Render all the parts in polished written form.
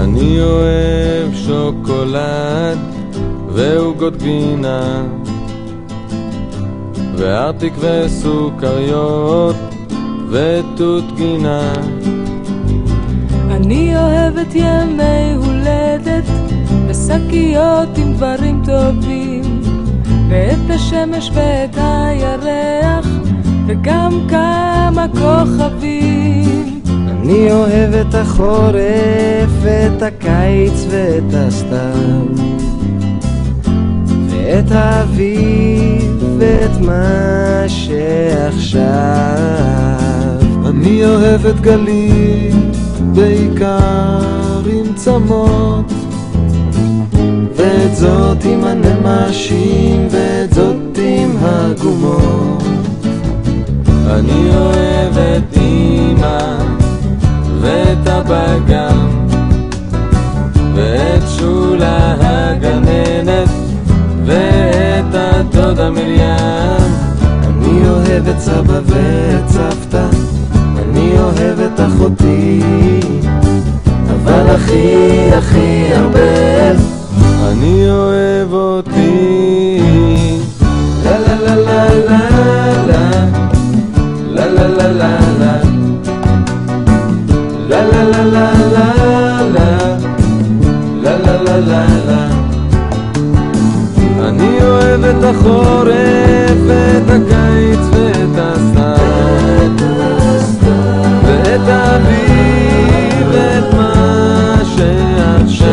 אני אוהב שוקולד ועוגות גבינה וארטיק וסוכריות ותות גינה. אני אוהבת ימי הולדת ושקיות עם דברים טובים, ואת השמש ואת הירח וגם כמה כוכבים. אני אוהב את החורף ואת הקיץ ואת הסתיו ואת האביב ואת מה שעכשיו. אני אוהב את גלים בעיקר עם צמות, ואת זאת עם הנמשים ואת זאת עם הגומות. אני אוהב את אמא ואת אבא גם, ואת שולה הגננת ואת הדודה מרים. אני אוהב את סבא ואת סבתא, אני אוהב את אחותי, אבל הכי הכי הרבה אני אוהב אותי. לה לה לה לה לה לה לה לה לה לה לה לה לה לה לה לה לה לה. אני אוהב את החורף ואת הקיץ ואת הסתיו ואת האביב ואת מה שעכשיו.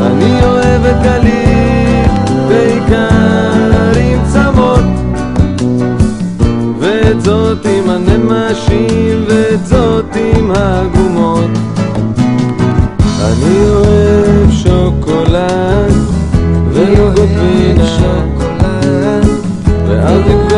אני אוהב את גלים בעיקר עם צמות, ואת זאת עם הנמשים ואת זאת עם הגומות. אני אוהב שוקולד ועוגות גבינה וארטיק